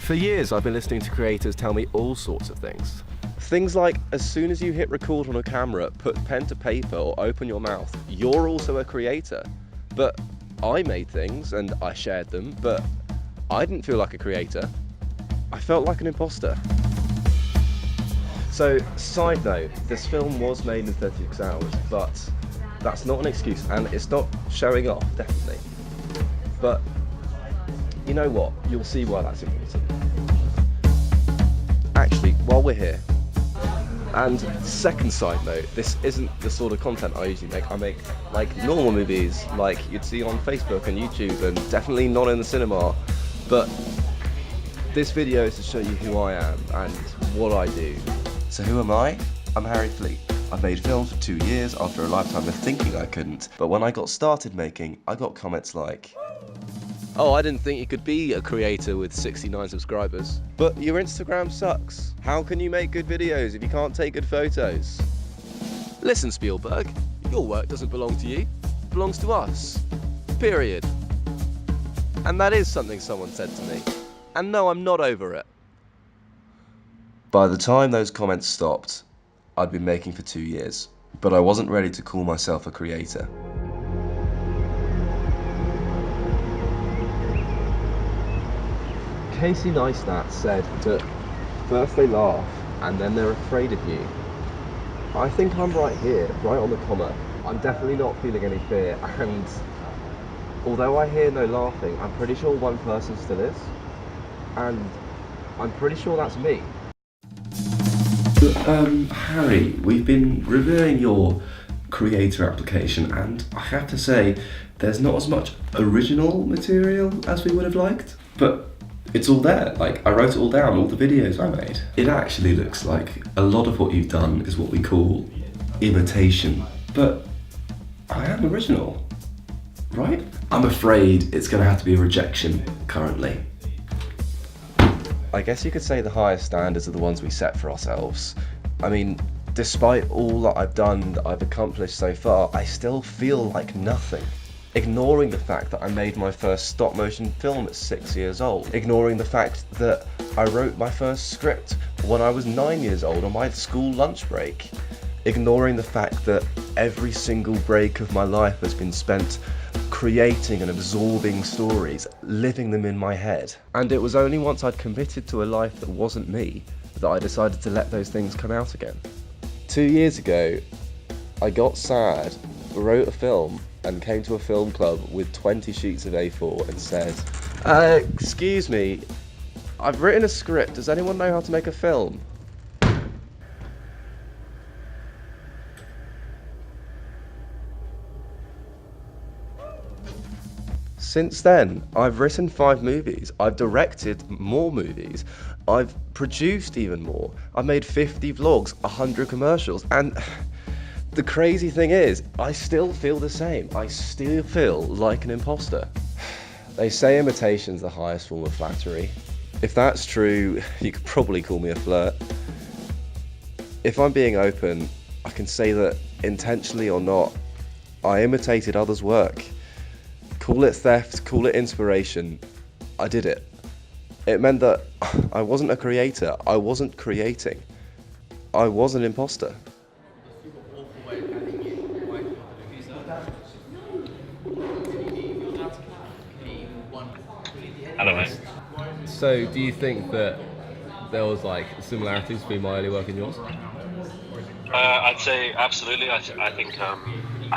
For years, I've been listening to creators tell me all sorts of things. Things like, as soon as you hit record on a camera, put pen to paper or open your mouth, you're also a creator. But I made things and I shared them, but I didn't feel like a creator. I felt like an imposter. So, side note, this film was made in 36 hours, but that's not an excuse, and it's not showing off, definitely. But you know what? You'll see why that's important. Actually, while we're here, and second side note, this isn't the sort of content I usually make. I make like normal movies like you'd see on Facebook and YouTube, and definitely not in the cinema. But this video is to show you who I am and what I do. So who am I? I'm Harry Fleet. I've made films for 2 years after a lifetime of thinking I couldn't. But when I got started making, I got comments like, "Oh, I didn't think you could be a creator with 69 subscribers. But your Instagram sucks. How can you make good videos if you can't take good photos?" Listen, Spielberg, your work doesn't belong to you. It belongs to us. Period. And that is something someone said to me. And no, I'm not over it. By the time those comments stopped, I'd been making for 2 years, but I wasn't ready to call myself a creator. Casey Neistat said that first they laugh and then they're afraid of you. I think I'm right here, right on the comma. I'm definitely not feeling any fear, and although I hear no laughing, I'm pretty sure one person still is, and I'm pretty sure that's me. Harry, we've been reviewing your creator application, and I have to say there's not as much original material as we would have liked, but it's all there. Like, I wrote it all down, all the videos I made. It actually looks like a lot of what you've done is what we call imitation, but I am original, right? I'm afraid it's gonna have to be a rejection currently. I guess you could say the highest standards are the ones we set for ourselves. I mean, despite all that I've done, that I've accomplished so far, I still feel like nothing. Ignoring the fact that I made my first stop motion film at 6 years old. Ignoring the fact that I wrote my first script when I was 9 years old on my school lunch break. Ignoring the fact that every single break of my life has been spent creating and absorbing stories, living them in my head. And it was only once I'd committed to a life that wasn't me that I decided to let those things come out again. 2 years ago, I got sad, wrote a film, and came to a film club with 20 sheets of A4 and said, "Excuse me, I've written a script, does anyone know how to make a film?" Since then, I've written 5 movies, I've directed more movies, I've produced even more, I've made 50 vlogs, 100 commercials, and the crazy thing is, I still feel the same. I still feel like an imposter. They say imitation's the highest form of flattery. If that's true, you could probably call me a flirt. If I'm being open, I can say that, intentionally or not, I imitated others' work. Call it theft, call it inspiration, I did it. It meant that I wasn't a creator, I wasn't creating. I was an imposter. Hello, mate. So, do you think that there was like similarities between my early work and yours? I'd say absolutely. I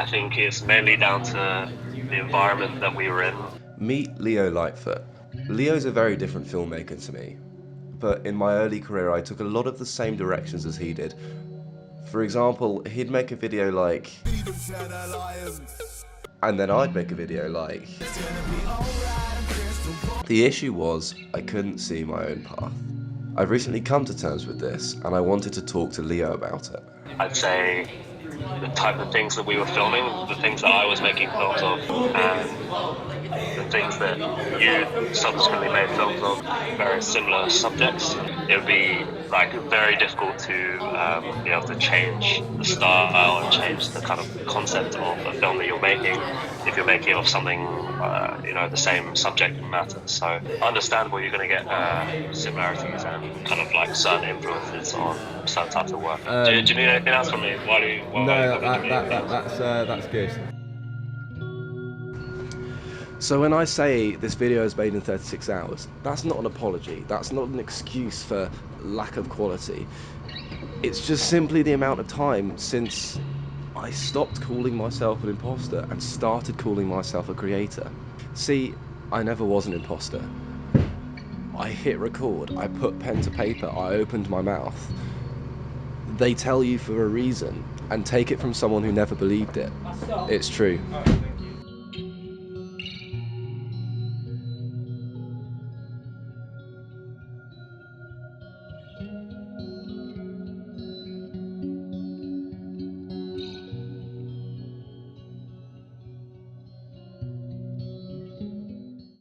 think it's mainly down to the environment that we were in. Meet Leo Lightfoot. Leo's a very different filmmaker to me, but in my early career I took a lot of the same directions as he did. For example, he'd make a video like, and then I'd make a video like. The issue was, I couldn't see my own path. I've recently come to terms with this, and I wanted to talk to Leo about it. I'd say the type of things that we were filming, the things that I was making films of, and the things that you subsequently made films of, very similar subjects, it would be like very difficult to be able to change the style and change the kind of concept of a film that you're making if you're making of something the same subject matter. So understandable you're going to get similarities and kind of like certain influences on certain types of work. Do you need anything else from me? No, that's good. So when I say this video is made in 36 hours, that's not an apology. That's not an excuse for lack of quality. It's just simply the amount of time since I stopped calling myself an imposter and started calling myself a creator. See, I never was an imposter. I hit record, I put pen to paper, I opened my mouth. They tell you for a reason, and take it from someone who never believed it. It's true.